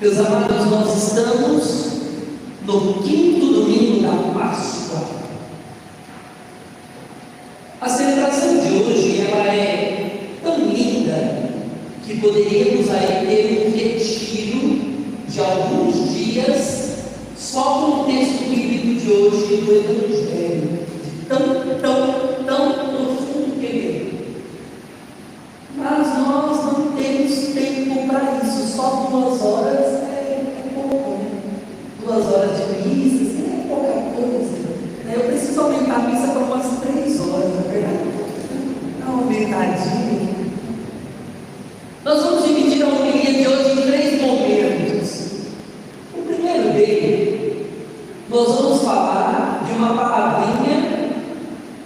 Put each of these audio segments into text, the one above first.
Meus amados, nós estamos no quinto domingo da Páscoa. A celebração de hoje, ela é tão linda que poderíamos aí ter um retiro de alguns dias só com o texto bíblico de hoje do Evangelho, de tão profundo que ele é. Mas nós não temos tempo para isso, só 2 horas é pouco, né? 2 horas de missa, é pouca coisa. Eu preciso aumentar a missa para umas 3 horas, na verdade. Dá uma aumentadinha. Nós vamos dividir a homilia de hoje em 3 momentos. O primeiro dele, nós vamos falar de uma palavrinha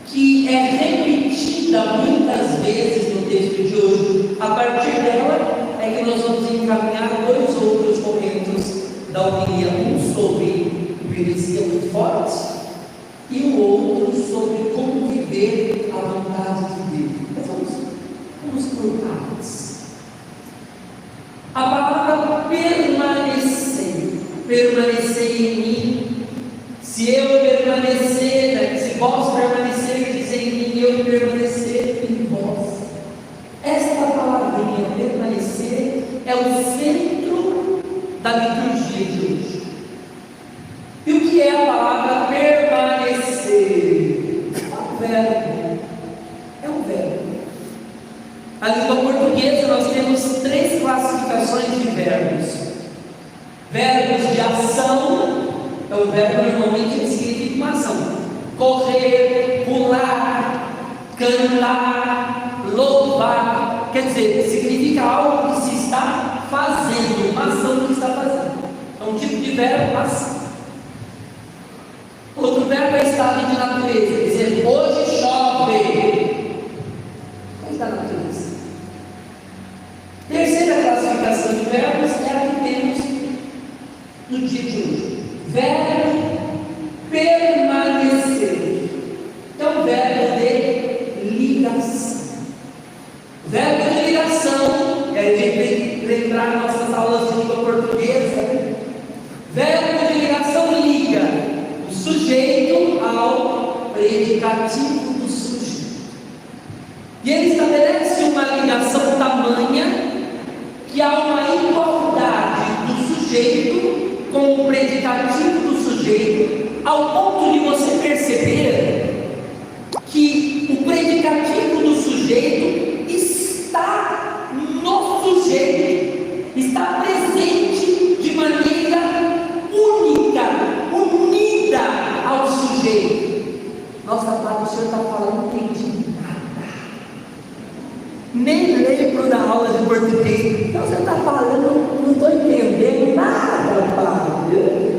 que é repetida muitas vezes no texto de hoje. A partir dela é que nós vamos encaminhar 2 outros momentos da homilia, um sobre heresia muito forte e o outro sobre como viver a vontade de Deus. Mas vamos por partes. A palavra permanecer em mim. Se eu permanecer, se vós permanecerdes em mim e eu permanecer em vós. Esta palavrinha permanecer é o centro da liturgia de hoje. E o que é a palavra permanecer? É um verbo. É um verbo. Na língua portuguesa nós temos 3 classificações de verbos. Verbos de ação. É o verbo normalmente que significa uma ação. Correr, pular, cantar, louvar. Quer dizer, significa algo que se está fazendo, uma ação que está fazendo. É um tipo de verbo, ação. Outro verbo é estado de natureza. Quer dizer, hoje chove. É estado de natureza. Terceira classificação de verbos é a que temos no dia de hoje. Verbo permanecer. É um verbo de ligação. Verbo de ligação é de lembrar nossas aulas de língua portuguesa. Verbo de ligação liga o sujeito ao predicativo do sujeito. E ele estabelece uma ligação tamanha que há uma igualdade do sujeito com o predicativo do sujeito, ao ponto de você perceber que o predicativo do sujeito está no sujeito, está presente de maneira única, unida ao sujeito. Nossa, Pai, o senhor está falando, não entendi nada. Nem lembro da aula de português. Então você está falando, não estou entendendo nada, Pai.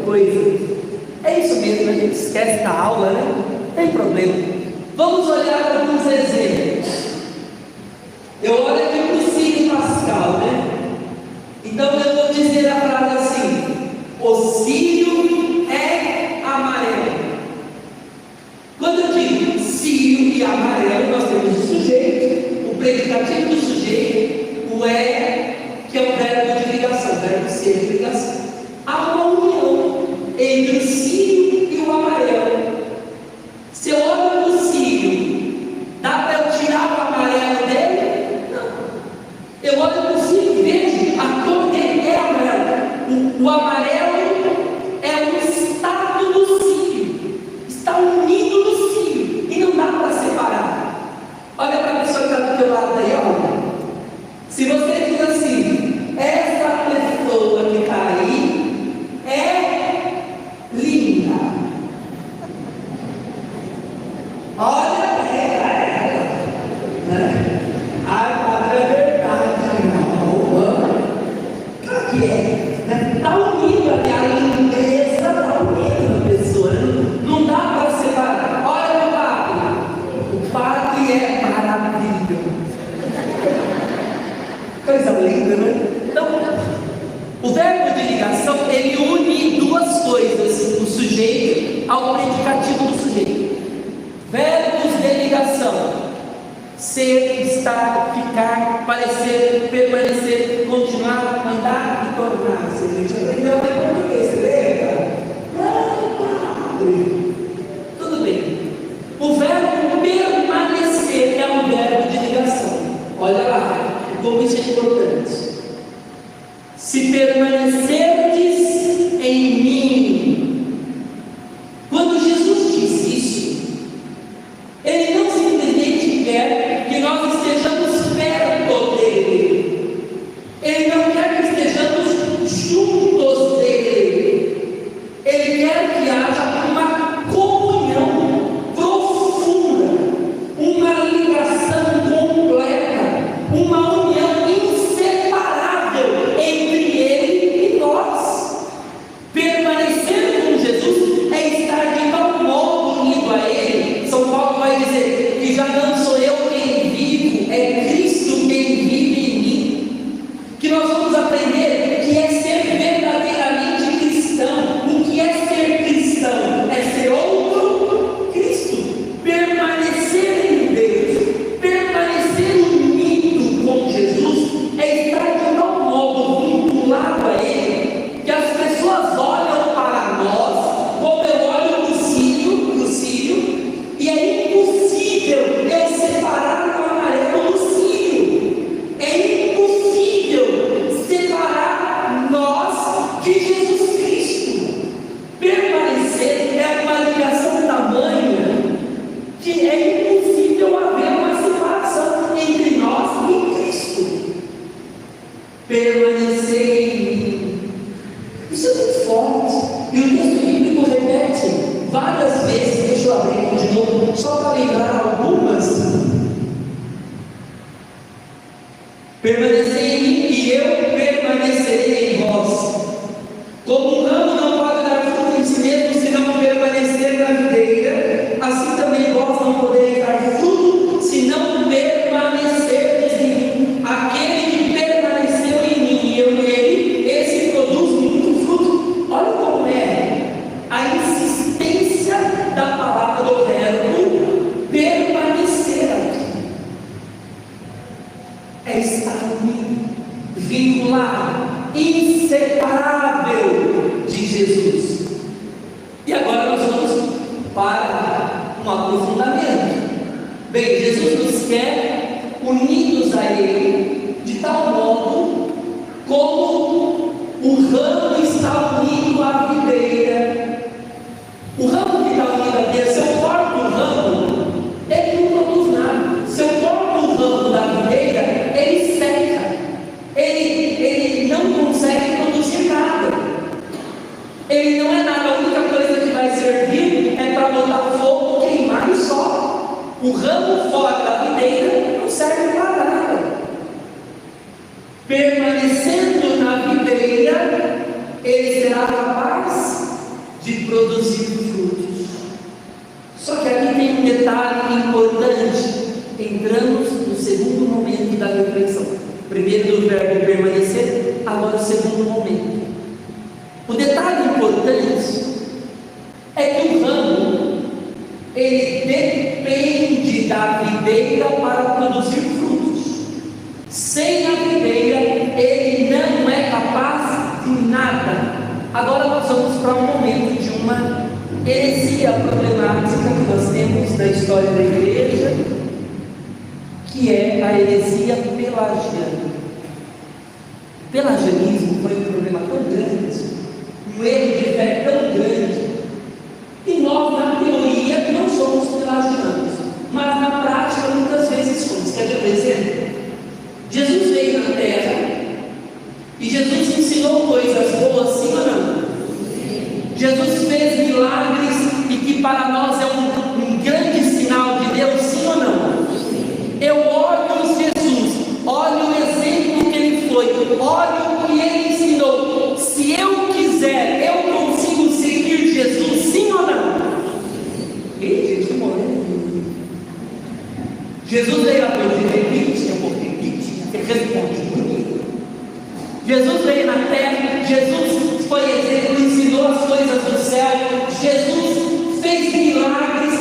Coisa. É isso mesmo, a gente esquece da aula, né? Não tem problema. Vamos olhar alguns exemplos. Eu olho aqui para o signo pascal, né? Então eu vou dizer a frase assim: o círio é amarelo. Quando eu digo círio e amarelo, nós temos o sujeito, o predicativo do sujeito, o é, que é o verbo de ligação, o verbo ser de ligação. Há uma união entre o círio e o amarelo. Se eu olho para o círio, dá para eu tirar o amarelo dele? Não. Eu olho para o círio e vejo a cor dele é amarelo. O amarelo é o estado do círio, está unido no círio e não dá para separar. Olha para a pessoa que está do teu lado aí, olha. Se você diz assim, essa pessoa que está aí é linda. Olha para ela. Ah, é verdade. Claro que é. Está unida, a lindeza está unida na pessoa. Não dá para separar. Olha o padre. O padre é maravilhoso. parecer, permanecer, continuar, andar e tornar-se. A gente aprendeu em português, você lembra? Tudo bem. O verbo permanecer é um verbo de ligação. Olha lá, como isso é importante. Se permanecerdes em mim. Quando Jesus diz isso, Ele não simplesmente quer que nós estejamos perto dele. Ele não quer que estejamos juntos dele. Ele quer que haja uma comunhão profunda, uma ligação completa, uma união inseparável entre ele e nós. Permanecer com Jesus é estar de tal modo unido a ele. São Paulo vai dizer que já não sou eu quem vivo, é Cristo quem vive em mim. Que nós vamos aprender que é ser verdadeiramente cristão. O que é ser cristão? É ser outro Cristo. Permanecer em Deus, permanecer unido com Jesus, é estar de tal modo vinculado a Ele, que as pessoas olham para nós, como eu olho para o círio, e é impossível eu separar o amarelo do círio. É impossível separar nós de Jesus Cristo. Permanecer é uma ligação tamanha que é impossível haver uma separação entre nós e Cristo. Permanecer em mim. Isso é muito forte. E o texto bíblico repete várias vezes. Deixa eu abrir de novo, só para lembrar algumas. Permanecer em mim e eu permanecerei em vós. Como um ramo não pode dar fruto em si mesmo se não permanecer na videira, assim também vós não podeis dar fruto se não permanecerdes em mim. Aquele que permaneceu em mim e eu nele, esse produz muito fruto. Olha como é a insistência da palavra do verbo permanecer aqui. É estar unido, vinculado, inseparável de Jesus. E agora nós vamos para um aprofundamento. Bem, Jesus nos quer unidos a Ele, de tal modo como o ramo está unido à videira. O ramo que está unido à videira, se eu corto o ramo, ele não produz nada. Se eu corto o ramo da videira, ele seca. Ele não consegue produzir nada. Ele não é nada. A única coisa que vai servir é para botar fogo, queimar e só. O ramo fora da videira não serve para nada. Permanecendo na videira, ele será capaz de produzir frutos. Só que aqui tem um detalhe importante. Entramos no segundo momento da reflexão. Primeiro do verbo permanecer, agora o segundo momento. O detalhe importante é que o ramo, ele depende da videira para produzir frutos. Sem a videira, ele não é capaz de nada. Agora nós vamos para um momento de uma heresia problemática que nós temos na história da igreja, que é a heresia pelagiana. O pelagianismo foi um problema tão grande, um erro de fé tão grande, e nós, na teoria, não somos pelagianos, mas na prática, muitas vezes somos. Quer ver um exemplo? Jesus veio na terra e Jesus ensinou coisas boas, sim ou não? Jesus fez milagres e que para nós é um grande sinal de Deus, sim ou não? Eu olho Jesus, olho o exemplo que ele foi, olho o que ele ensinou. Se eu quiser, eu consigo seguir Jesus, sim ou não? Ei, gente, morrendo. Jesus veio a repite, você responde bonito. Jesus veio na terra, Jesus foi exemplo, ensinou as coisas do céu, Jesus fez milagres,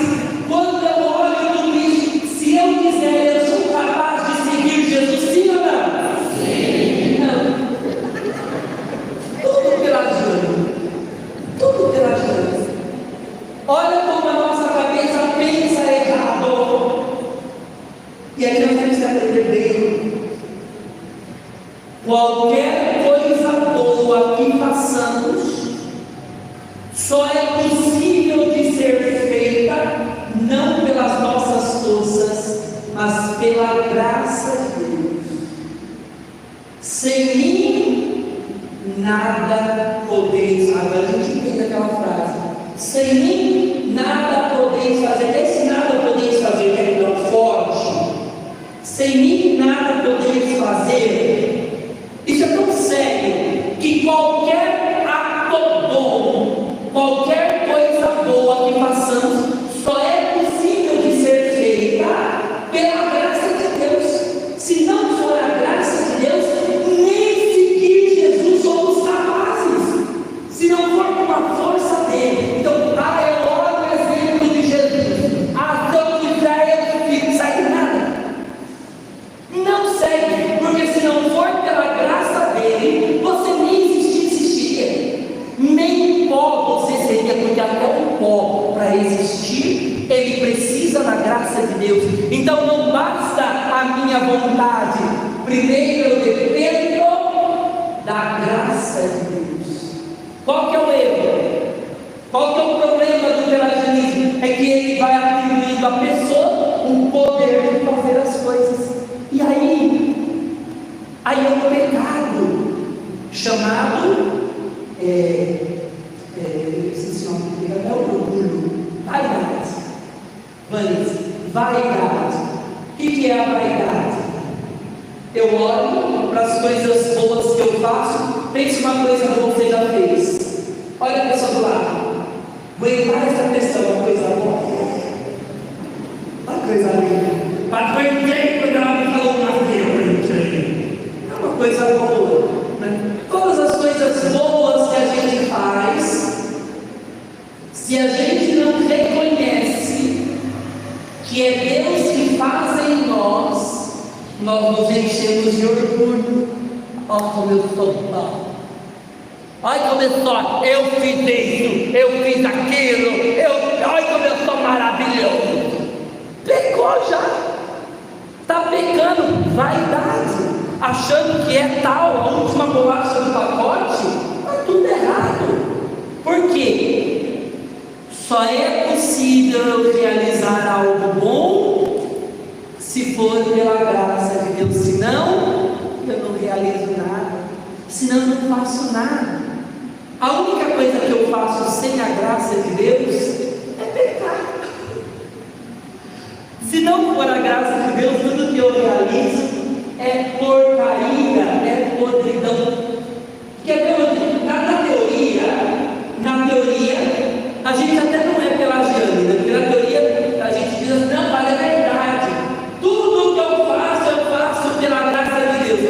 qualquer coisa boa que façamos só é possível de ser feita pela graça de Deus. Se não for a graça de Deus, nem seguir Jesus somos capazes. Se não for com a força dele. Então, eu oro o exemplo de Jesus. Se eu quiser, eu fico, não segue nada. Não segue, porque se não for pela graça dele, você nem existiria. Nem pó você seria, porque até o pó, para existir, ele precisa da graça de Deus. Então não basta a minha vontade, primeiro eu dependo da graça de Deus. Qual que é o erro? Qual que é o problema do pelagianismo? É que ele vai atribuindo à pessoa o poder de fazer as coisas. E aí é um pecado chamado esqueci o nome, é o orgulho, vaidade. O que é a vaidade? Eu olho para as coisas boas que eu faço, pense uma coisa boa que você já fez, olha a pessoa do lado, aguentar essa pessoa, uma coisa boa, uma coisa linda. Mas aguentei quando ela me falou uma vez, é uma coisa boa, né? Todas as coisas boas que a gente faz, se a gente não reconhece que é Deus que faz em nós nos enchemos de orgulho. Olha como eu sou bom, olha como eu fiz isso, eu fiz aquilo, olha como eu sou maravilhoso. Pecou já, está pecando, vaidade, achando que é tal, a última bolacha do pacote. Está tudo errado. Por quê? Só é possível eu realizar algo bom se for pela graça de Deus. Senão eu não realizo nada, senão eu não faço nada. A única coisa que eu faço sem a graça de Deus é pecar. Se não for a graça de Deus, tudo que eu realizo é porcaria, é podridão. Quer ver? Na teoria, a gente até não é pelagiano, né? Porque na teoria a gente diz, não, mas é verdade. Tudo que eu faço pela graça de Deus.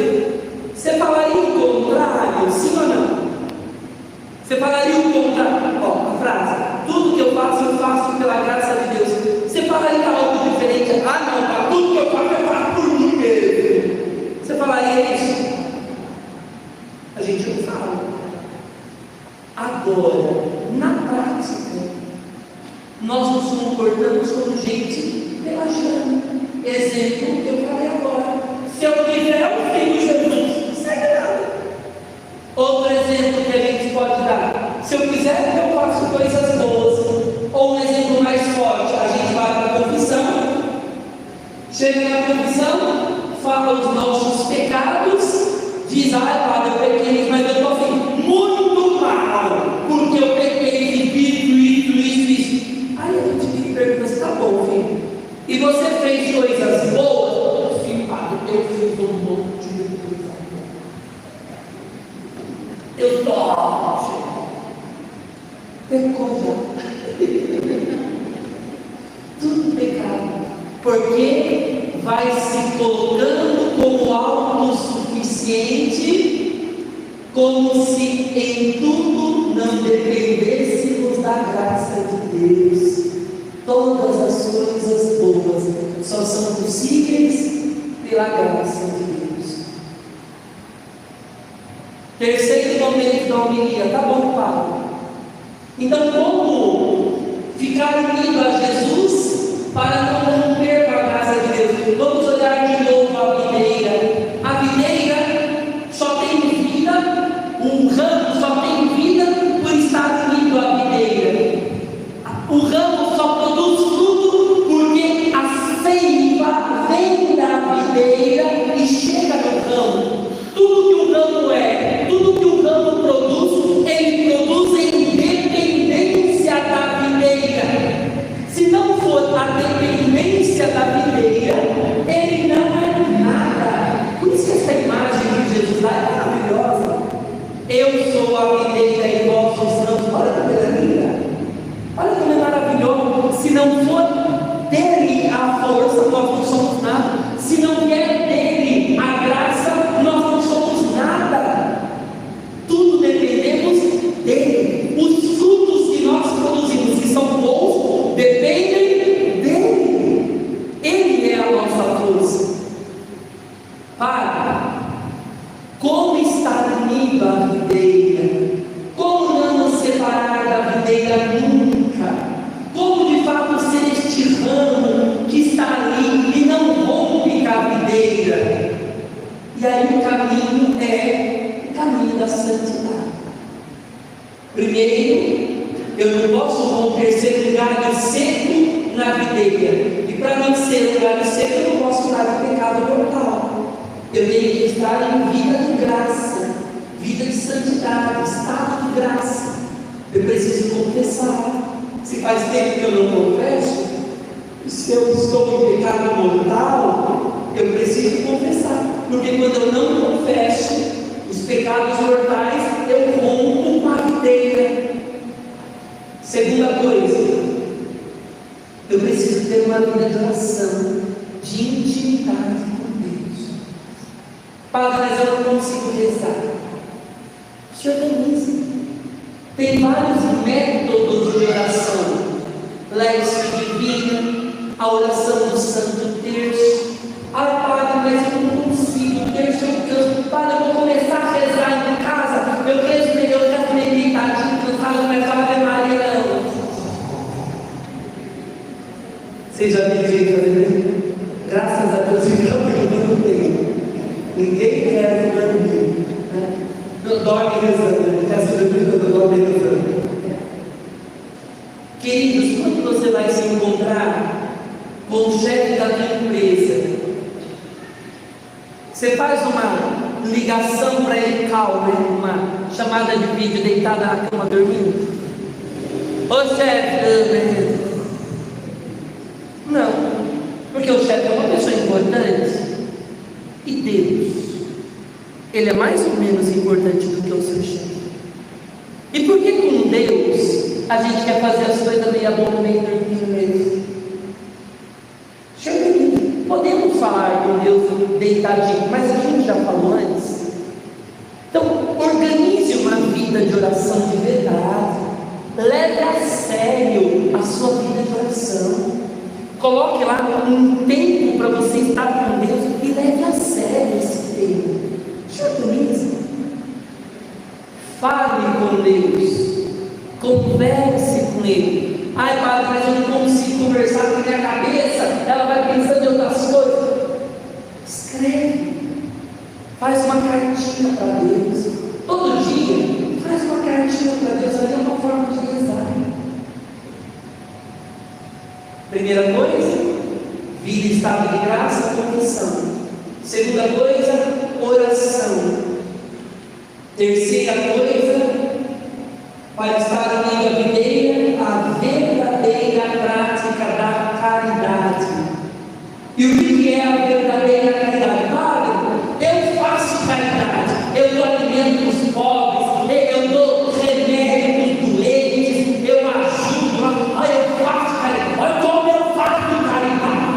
Você falaria o contrário, sim ou não? Você falaria o contrário? Ó, a frase, tudo que eu faço pela graça de Deus. Você falaria algo diferente? Não, tudo que eu faço por mim mesmo. Você falaria isso? A gente não fala. Agora, na prática, nós nos comportamos como gente pelagiana. Exemplo que eu falei agora. Se eu quiser, eu tenho Jesus, não segue nada. Outro exemplo que a gente pode dar: se eu quiser, eu faço coisas boas. Ou um exemplo mais forte: a gente vai para a confissão, chega na confissão, fala os nossos pecados, diz, padre, eu pequei, mas eu estou assim, muito mal, porque eu pequei, isso. Aí a gente me pergunta, você está bom, filho? E você fez coisas boas? Sim, padre, eu fiz um monte de coisa boa. Eu estou pecou já. Tudo pecado. Porque vai se colocando como autossuficiente, como se em tudo não dependêssemos da graça de Deus. Todas as coisas boas só são possíveis pela graça de Deus. Terceiro momento da homilia, tá bom, Paulo? Então, como ficar unido a Jesus para não romper com a graça de Deus? Vamos olhar de novo a videira. A videira só tem vida, um ramo só tem vida por estar unido à videira. O ramo só produz fruto porque a seiva vem da videira e chega no ramo. Tudo que o ramo é, tudo que o ramo produz, ele produz em dependência da videira. Se não for a dependência da videira, ele não é nada. Por isso que essa imagem de Jesus lá é maravilhosa. Eu sou a videira e vós os ramos. Olha que coisa linda. Se não for dele a força, nós não somos nada. Se não vier dele a graça, nós não somos nada. Tudo dependemos dele. Os frutos que nós produzimos, que são bons, dependem dele. Ele é a nossa força. Pai, como está unida a videira? Como não nos separar da videira nunca? Como de fato ser este ramo que está ali e não rompe com a videira? E aí o caminho é o caminho da santidade. Primeiro, eu não posso romper, ser um galho seco na videira. E para não ser um galho seco, eu não posso estar em pecado mortal. Eu tenho que estar em vida de graça, vida de santidade, estado de graça. Eu preciso confessar. Se faz tempo que eu não confesso, se eu estou em pecado mortal, eu preciso confessar. Porque quando eu não confesso os pecados mortais, eu rompo uma videira. Segunda coisa, eu preciso ter uma vida de oração, de intimidade com Deus. Padre, mas eu não consigo rezar. Se organize. Tem vários métodos de oração. Léxico divina, a oração do Santo Terço. Ah, Padre, mas eu não consigo. Terço eu canso. Padre, eu vou começar a rezar em casa. Eu rezo melhor, eu já meio deitadinho, cansado, mas Ave Maria não. Vocês já viram jeito de fazer? Graças a Deus, eu não tenho. Ninguém quer dormir. Não dorme rezando. Essa eu dorme rezando. Queridos, quando você vai se encontrar com o chefe da tua empresa, você faz uma ligação para ele calmo, uma chamada de vídeo deitada na cama dormindo. Ô chefe, não, porque o chefe é uma pessoa importante e Deus, ele é mais ou menos importante do que o seu chefe. E por que com Deus a gente quer fazer as coisas meio boca, meio dormindo mesmo? Podemos falar com Deus deitadinho, mas a gente já falou antes. Então, organize uma vida de oração de verdade. Leve a sério a sua vida de oração. Coloque lá um tempo para você estar com Deus e leve a sério esse tempo. Organize. Fale com Deus. Converse com Ele. Ai, Padre, mas eu não consigo conversar com a minha cabeça, ela vai pensando em outras coisas. Escreve. Faz uma cartinha para Deus. Todo dia, faz uma cartinha para Deus. Ali é uma forma de rezar. Primeira coisa, vida em estado de graça, confissão. Segunda coisa, oração. Terceira coisa, para estar unido à videira, a verdadeira prática da caridade. E o que é a verdadeira caridade? Padre, eu faço caridade, eu dou alimento para os pobres, eu dou remédio para os doentes, eu ajudo, olha, eu faço caridade, olha como eu faço caridade.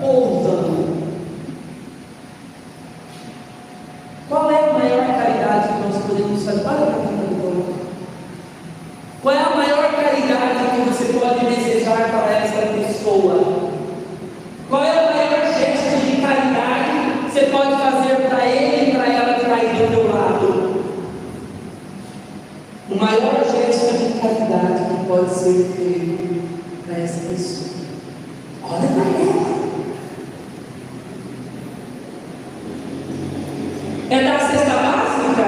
Ouçam. Qual é a maior caridade que nós podemos fazer? Olha para mim, qual é a maior caridade que você pode desejar para essa pessoa? Qual é o maior gesto de caridade que você pode fazer para ele e para ela que está aí do teu lado? O maior gesto de caridade que pode ser feito para essa pessoa. Olha para ela. É da cesta básica?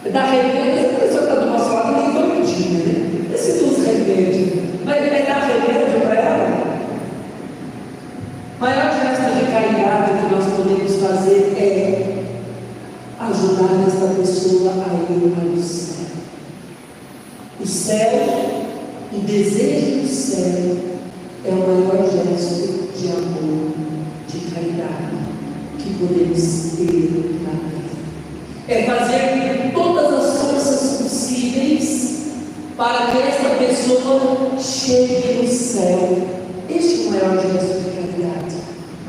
É da remédio? A pessoa está do nosso lado nem doidinha, né? Esse dos remédios. Mas ele dá remédio para ela? O maior gesto de caridade que nós podemos fazer é ajudar essa pessoa a ir para o céu. O céu, o desejo do céu, é o maior gesto de amor, de caridade que podemos ter na vida. É fazer todas as forças possíveis para que esta pessoa chegue no céu. Este é o maior gesto de caridade.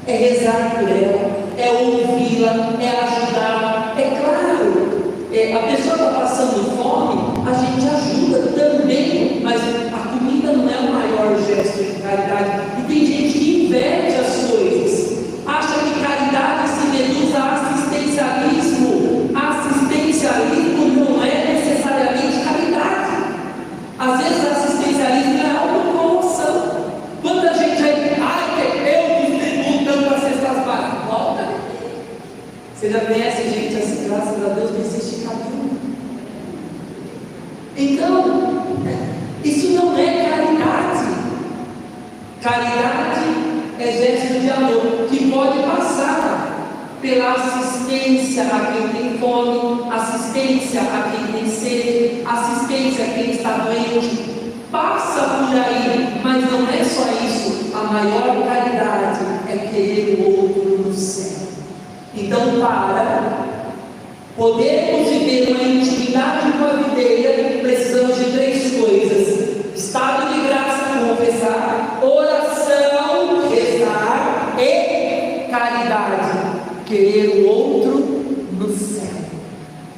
É rezar por ela, é ouvi-la, é ajudar. É claro, a pessoa está passando fome, a gente ajuda também, mas a comida não é o maior gesto de caridade. E tem gente que inverte as coisas, acha que caridade se reduz a assistencialismo. Assistencialismo não é necessariamente caridade. Às vezes assistencialismo é autopromoção. Quando a gente eu distribuo tanto as cestas básicas, volta. Você já conhece gente assim, graças a Deus não existe caminho. Então, isso não é caridade. Caridade é gesto de amor que pode passar pela assistência a quem tem fome, assistência a quem tem sede, assistência a quem está doente. Passa por aí, mas não é só isso. A maior caridade é querer o outro no céu. Então, para podermos viver uma intimidade com a videira, precisamos de 3 coisas: estado de graça, confessar, oração, rezar, e caridade, querer o outro no céu,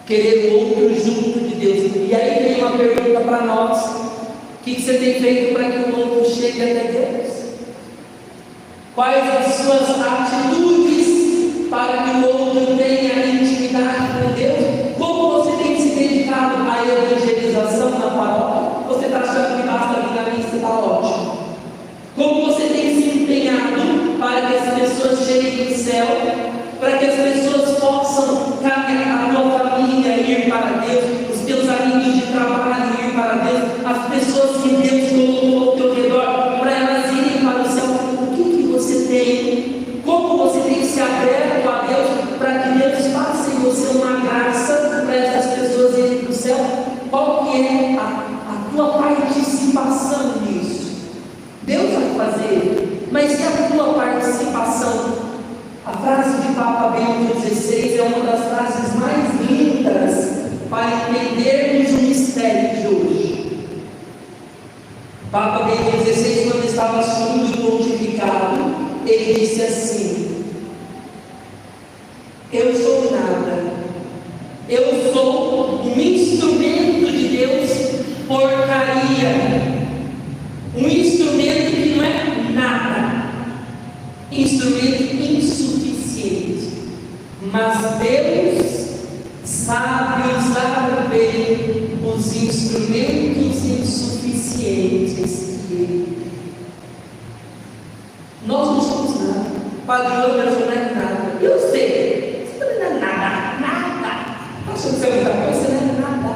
querer o outro junto de Deus. E aí vem uma pergunta para nós: o que você tem feito para que o outro chegue até Deus? Quais as suas atitudes para que o outro tenha intimidade com Deus? Como você tem se dedicado à evangelização na paróquia? Você está achando que basta vir na missa, está ótimo. Como você tem se empenhado para que as pessoas cheguem no céu, para que as pessoas possam caminhar, a tua família ir para Deus, os teus amigos de trabalho ir para Deus, as pessoas que Deus colocou ao teu redor, para elas irem para o céu? O que você tem? Como você tem se aberto a Deus para que Deus faça em você uma graça para essas pessoas irem para o céu? Qual que é a tua participação nisso? Deus vai fazer, mas e a tua participação? A frase de Papa Bento XVI é uma das frases mais lindas para entendermos o mistério de hoje. Papa Bento XVI, quando estava assumindo o pontificado, ele disse assim: eu sou nada, eu sou um instrumento de Deus, porcaria, um instrumento que não é nada, instrumento insuficiente, mas Deus sabe usar bem os instrumentos insuficientes que Ele. Nós não somos nada. Padre Anderson não é nada. Eu sei, você também não é nada, nada. Está achando que você é muita coisa? Você não é nada.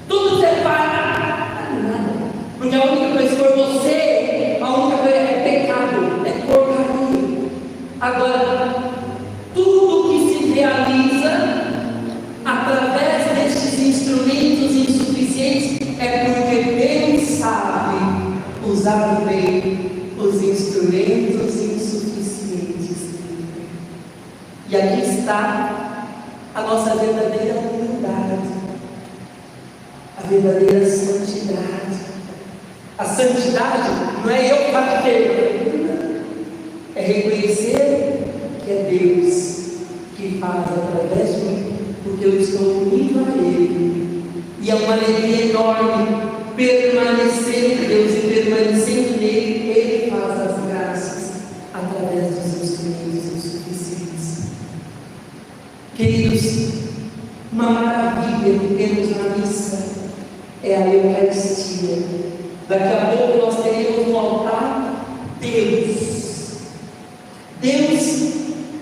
Tudo você faz, nada. Porque a única coisa que for você, a única coisa é pecado, é porcaria. Agora, tudo que se realiza através destes instrumentos insuficientes é porque Deus sabe usar bem os instrumentos insuficientes. E aqui está a nossa verdadeira humildade, a verdadeira santidade. A santidade não é eu bater, é reconhecer que é Deus que faz através de mim, porque eu estou unido a Ele. E é uma alegria enorme permanecer em Deus, e permanecendo nele, Ele faz as graças através dos instrumentos insuficientes. Queridos, uma maravilha que temos na missa é a Eucaristia. Daqui a pouco nós teremos no altar Deus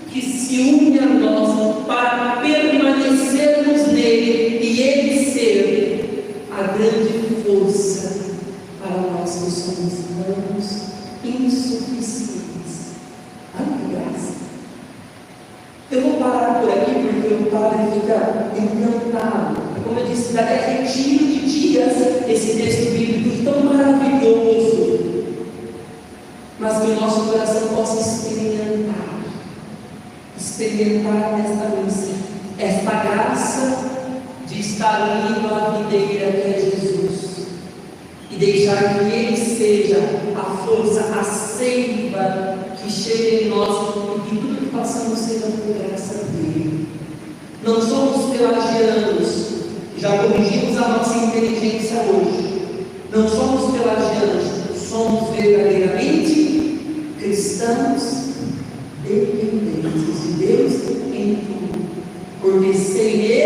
que se une a nós para permanecermos nele e Ele ser a grande força para nós que somos humanos insuficientes. Que graça! Eu vou parar por aqui porque o padre fica encantado. Como eu disse, daria retiro de dias esse texto bíblico tão maravilhoso, mas que o nosso coração possa experimentar nesta missa esta graça de estar unido à videira que é Jesus. deixar que Ele seja a força, a seiva que chega em nós e que tudo que passamos seja por graça dele. Não somos pelagianos, já corrigimos a nossa inteligência hoje. Não somos pelagianos, somos verdadeiramente cristãos dependentes de Deus em tudo, porque sem Ele